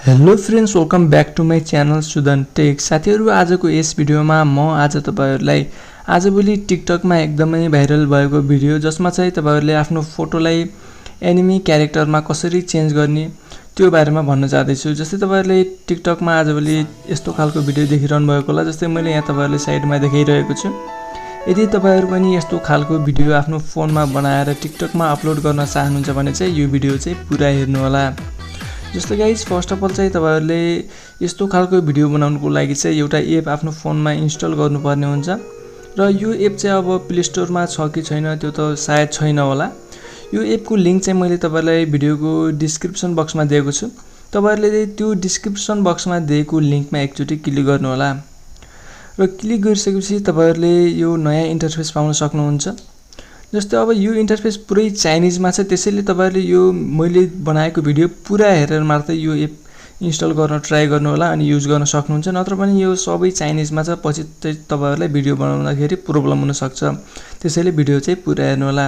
Hello friends, welcome back to my channel Sudan tech. साथीहरु, आजको यस भिडियोमा म आज तपाईहरुलाई आजभोलि टिकटकमा एकदमै भाइरल भएको भिडियो जसमा चाहिँ तपाईहरुले आफ्नो फोटोलाई एनिमी क्यारेक्टरमा कसरी चेन्ज गर्ने त्यो बारेमा भन्न चाहदैछु। जस्तै तपाईहरुले टिकटकमा आजभोलि यस्तो खालको भिडियो देखिरहनु भएको होला, जस्तै मैले यहाँ तपाईहरुले साइडमा देखाइरहेको छु। यदि तपाईहरु पनि यस्तो खालको भिडियो आफ्नो फोनमा बनाएर टिकटकमा अपलोड गर्न चाहनुहुन्छ भने चाहिँ यो भिडियो चाहिँ पुरा हेर्नु होला। जस्तो गाइज, फर्स्ट अफ अल चाहिँ तपाईहरुले यस्तो खालको भिडियो बनाउनको लागि चाहिँ एउटा एप आफ्नो फोनमा इन्स्टल गर्नुपर्ने हुन्छ र यो एप चाहिँ अब प्ले स्टोरमा छ कि छैन त्यो त सायद छैन होला। यो एपको लिंक चाहिँ मैले तपाईहरुलाई भिडियोको डिस्क्रिप्सन बक्समा दिएको छु। तपाईहरुले त्यो डिस्क्रिप्सन बक्समा दिएको लिंकमा एकचोटी क्लिक गर्नु होला र क्लिक गरिसकेपछि तपाईहरुले यो नयाँ इन्टरफेस पाउन सक्नुहुन्छ। जस्तै अब यो इन्टरफेस पुरै चाइनिजमा छ, त्यसैले तपाईहरुले यो मैले बनाएको भिडियो पुरा हेरेर मात्रै यो एप इन्स्टल गर्न ट्राई गर्नु होला अनि युज गर्न सक्नुहुन्छ। नत्र पनि यो सबै चाइनिजमा छ, पछि चाहिँ तपाईहरुलाई भिडियो बनाउँदाखेरि प्रब्लम हुन सक्छ। त्यसैले भिडियो चाहिँ पुरा हेर्नु होला।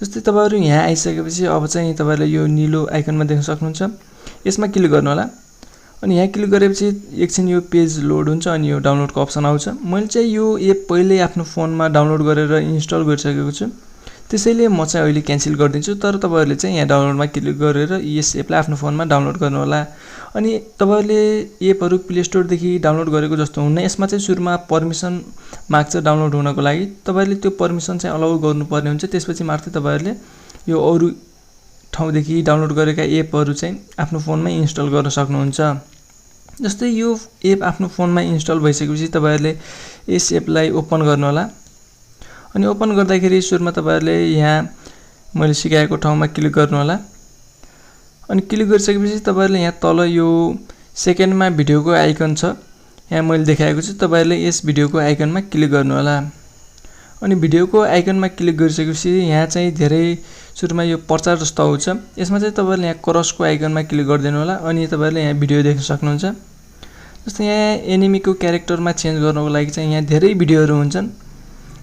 जस्तै तपाईहरु यहाँ आइसकेपछि अब चाहिँ तपाईहरुले यो नीलो आइकनमा देख्न सक्नुहुन्छ, यसमा क्लिक गर्नु होला। अनि यहाँ क्लिक गरेपछि एकछिन यो पेज लोड हुन्छ अनि यो डाउनलोडको अप्सन आउँछ। मैले चाहिँ यो एप पहिले आफ्नो फोनमा डाउनलोड गरेर इन्स्टल गरिसकेको छु, त्यसैले म चाहिँ अहिले क्यान्सल गर्दिन्छु। तर तपाईहरुले चाहिँ यहाँ डाउनलोडमा क्लिक गरेर यस एपलाई आफ्नो फोनमा डाउनलोड गर्नु होला। अनि तपाईहरुले एपहरु प्ले स्टोरदेखि डाउनलोड गरेको जस्तो हुन्न, यसमा चाहिँ सुरुमा पर्मिसन माग्छ डाउनलोड हुनको लागि। तपाईहरुले त्यो पर्मिसन चाहिँ अलाउ गर्नुपर्ने हुन्छ, त्यसपछि मात्रै तपाईहरुले यो अरु ठाउँदेखि डाउनलोड गरेका एपहरु चाहिँ आफ्नो फोनमा इन्स्टल गर्न सक्नुहुन्छ। जस्तै यो एप आफ्नो फोनमा इन्स्टल भइसकेपछि तपाईहरुले यस एपलाई ओपन गर्नु होला। अनि ओपन गर्दाखेरि सुरुमा तपाईहरुले यहाँ मैले सिकाएको ठाउँमा क्लिक गर्नु होला। अनि क्लिक गरिसकेपछि तपाईहरुले यहाँ तल यो सेकेन्डमा भिडियोको आइकन छ, यहाँ मैले देखाएको छु, तपाईहरुले यस भिडियोको आइकनमा क्लिक गर्नु होला। अनि भिडियोको आइकनमा क्लिक गरिसकेपछि यहाँ चाहिँ धेरै सुरुमा यो प्रचार जस्तो आउँछ, यसमा चाहिँ तपाईहरुले यहाँ क्रसको आइकनमा क्लिक गरिदिनु होला। अनि तपाईहरुले यहाँ भिडियो देख्न सक्नुहुन्छ। जस्तै यहाँ एनिमीको क्यारेक्टरमा चेन्ज गर्नको लागि चाहिँ यहाँ धेरै भिडियोहरु हुन्छन्।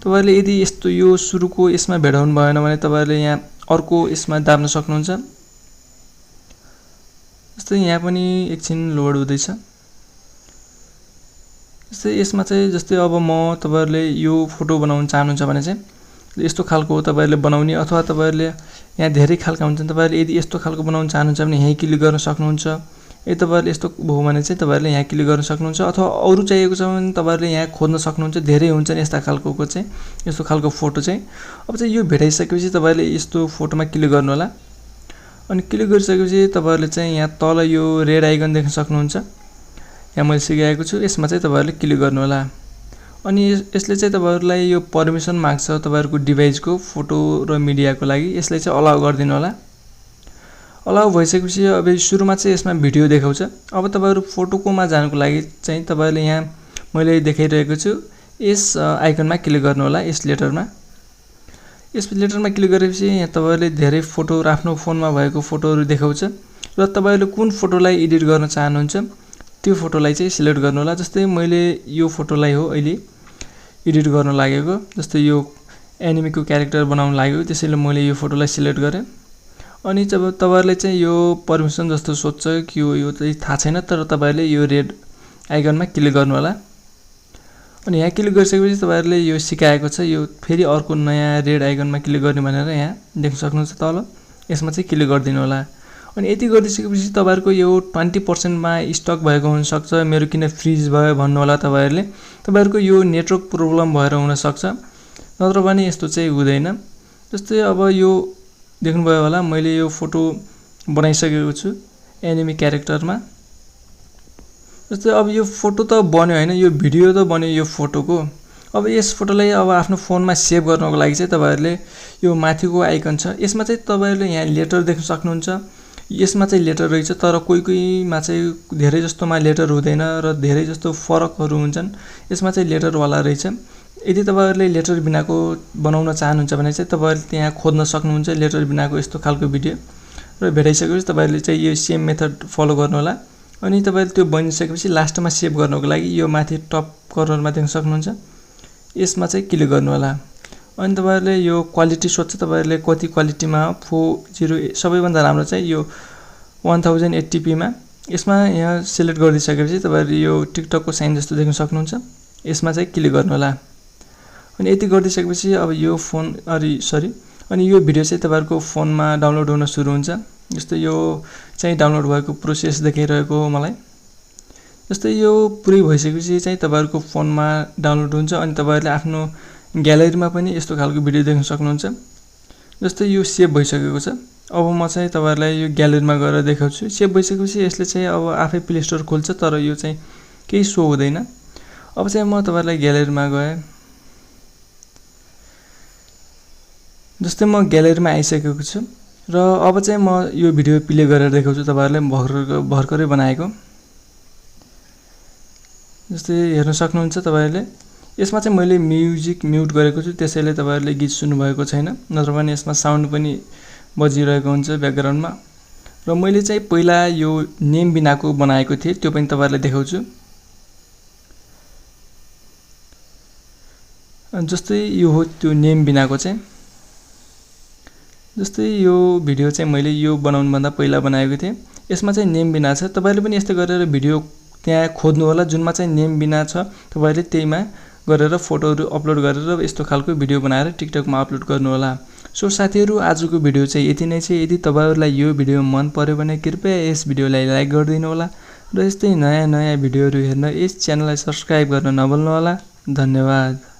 तपाईहरुले यदि यस्तो यो सुरुको यसमा भेटाउनु भएन भने तपाईहरुले यहाँ अर्को यसमा दाब्न सक्नुहुन्छ। जस्तै यहाँ पनि एकछिन लोड हुँदैछ। जस्तै यसमा चाहिँ जस्तै अब म तपाईहरुले यो फोटो बनाउन चाहनुहुन्छ भने चाहिँ यस्तो खालको तपाईहरुले बनाउने, अथवा तपाईहरुले यहाँ धेरै खालका हुन्छन्। तपाईहरुले यदि यस्तो खालको बनाउन चाहनुहुन्छ भने यही क्लिक गर्न सक्नुहुन्छ। यदि तपाईहरुले यस्तो भयो भने चाहिँ तपाईहरुले यहाँ क्लिक गर्न सक्नुहुन्छ, अथवा अरु चाहिएको छ भने तपाईहरुले यहाँ खोज्न सक्नुहुन्छ। धेरै हुन्छन् यस्ता खालको चाहिँ, यस्तो खालको फोटो चाहिँ। अब चाहिँ यो भेटाइसकेपछि तपाईहरुले यस्तो फोटोमा क्लिक गर्नु होला। अनि क्लिक गरिसकेपछि तपाईहरुले चाहिँ यहाँ तल यो रेड आइकन देख्न सक्नुहुन्छ, यहाँ मैले सिकाएको छु, यसमा चाहिँ तपाईहरुले क्लिक गर्नु होला। अनि यसले चाहिँ तपाईहरुलाई यो पर्मिसन माग्छ तपाईहरुको डिभाइसको फोटो र मिडियाको लागि, यसलाई चाहिँ अलाउ गरिदिनु होला। अलाउ भइसकेपछि अब सुरुमा चाहिँ यसमा भिडियो देखाउँछ। अब तपाईहरु फोटोकोमा जानको लागि चाहिँ तपाईहरुले यहाँ मैले देखाइरहेको छु यस आइकनमा क्लिक गर्नु होला, यस लेटरमा। यस लेटरमा क्लिक गरेपछि यहाँ तपाईहरुले धेरै फोटो र आफ्नो फोनमा भएको फोटोहरु देखाउँछ र तपाईहरुले कुन फोटोलाई एडिट गर्न चाहनुहुन्छ त्यो फोटोलाई चाहिँ सिलेक्ट गर्नु होला। जस्तै मैले यो फोटोलाई हो अहिले एडिट गर्न लागेको, जस्तै यो एनिमीको क्यारेक्टर बनाउन लागेको, त्यसैले मैले यो फोटोलाई सिलेक्ट गरेँ। अनि जब तपाईहरुले चाहिँ यो पर्मिसन जस्तो सोध्छ कि यो चाहिँ थाहा छैन, तर तपाईहरुले यो रेड आइकनमा क्लिक गर्नु होला। अनि यहाँ क्लिक गरिसकेपछि तपाईहरुले यो सिकाएको छ, यो फेरि अर्को नयाँ रेड आइकनमा क्लिक गर्ने भनेर यहाँ देख्न सक्नुहुन्छ तल, यसमा चाहिँ क्लिक गरिदिनु होला। अनि यति गरिसकेपछि तपाईहरुको यो 20% मा स्टक भएको हुन सक्छ। मेरो किन फ्रिज भयो भन्नु होला तपाईहरुले, तपाईहरुको यो नेटवर्क प्रब्लम भएर हुन सक्छ, नत्र पनि यस्तो चाहिँ हुँदैन। जस्तै अब यो देख्नुभयो होला, मैले यो फोटो बनाइसकेको छु एनिमी क्यारेक्टरमा। जस्तै अब यो फोटो त बन्यो हैन, यो भिडियो त बन्यो यो फोटोको। अब यस फोटोलाई अब आफ्नो फोनमा सेभ गर्नको लागि चाहिँ तपाईहरुले यो माथिको आइकन छ, यसमा चाहिँ तपाईहरुले यहाँ लेटर देख्न सक्नुहुन्छ। यसमा चाहिँ लेटर रहेछ, तर कोहीमा चाहिँ धेरै जस्तोमा लेटर हुँदैन र धेरै जस्तो फरकहरु हुन्छन्। यसमा चाहिँ लेटर वाला रहेछ। यदि तपाईहरुले लेटर बिनाको बनाउन चाहनुहुन्छ भने चाहिँ तपाईहरुले त्यहाँ खोज्न सक्नुहुन्छ लेटर बिनाको यस्तो खालको भिडियो र भेटाइसकेपछि तपाईहरुले चाहिँ यो सेम मेथड फलो गर्नु होला। अनि तपाईहरुले त्यो बनिसकेपछि लास्टमा सेभ गर्नको लागि यो माथि टप कर्नरमा देख्न सक्नुहुन्छ, यसमा चाहिँ क्लिक गर्नु होला। अनि तपाईहरुले यो क्वालिटी सोध्छ, तपाईहरुले कति क्वालिटीमा 4K सबैभन्दा राम्रो चाहिँ यो 1080p मा यसमा यहाँ सिलेक्ट गरिसकेपछि तपाईहरु यो टिकटकको साइन जस्तो देख्न सक्नुहुन्छ। यसमा चाहिँ क्लिक गर्नु होला। अनि यति गरिसकेपछि अब यो फोन अनि यो भिडियो चाहिँ तपाईहरुको फोनमा डाउनलोड हुन सुरु हुन्छ। जस्तै यो चाहिँ डाउनलोड भएको प्रोसेस देखाइरहेको हो मलाई। जस्तै यो पुरै भइसकेपछि चाहिँ तपाईहरुको फोनमा डाउनलोड हुन्छ अनि तपाईहरुले आफ्नो ग्यालरीमा पनि यस्तो खालको भिडियो देख्न सक्नुहुन्छ। जस्तै यो सेभ भइसकेको छ। अब म चाहिँ तपाईहरुलाई यो ग्यालरीमा गएर देखाउँछु। सेभ भइसकेपछि यसले चाहिँ अब आफै प्ले स्टोर खोल्छ तर यो चाहिँ केही शो हुँदैन। अब चाहिँ म तपाईहरुलाई ग्यालरीमा गए। जस्तै म ग्यालरीमा आइसकेको छु र अब चाहिँ म यो भिडियो प्ले गरेर देखाउँछु तपाईहरुलाई भर्खरै बनाएको। जस्तै हेर्न सक्नुहुन्छ तपाईहरुले। यसमा चाहिँ मैले म्युजिक म्युट गरेको छु त्यसैले तपाईहरुले गीत सुन्नु भएको छैन। नत्र भने यसमा साउन्ड पनि बजिरहेको हुन्छ ब्याकग्राउन्डमा। र मैले चाहिँ पहिला यो नेम बिनाको बनाएको थिए त्यो पनि तपाईहरुलाई देखाउँछु। जस्तै यो हो त्यो नेम बिनाको चाहिँ। जस्तै यो भिडियो चाहिँ मैले यो बनाउनु भन्दा पहिला बनाएको थिए। यसमा चाहिँ नेम बिना छ। तपाईहरुले पनि यस्तै गरेर भिडियो त्यहाँ खोज्नु होला जुनमा चाहिँ नेम बिना छ। तपाईहरुले त्यहीमा गरेर फोटोहरु अपलोड गरेर यस्तो खालको भिडियो बनाएर टिकटकमा अपलोड गर्नु होला। सो साथीहरु आजको भिडियो चाहिँ यति नै छ। यदि तपाईहरुलाई यो भिडियो मन पर्यो भने कृपया यस भिडियोलाई लाइक गरिदिनु होला र यस्तै नयाँ भिडियोहरु हेर्न यस च्यानललाई सब्स्क्राइब गर्न नभुल्नु होला। धन्यवाद।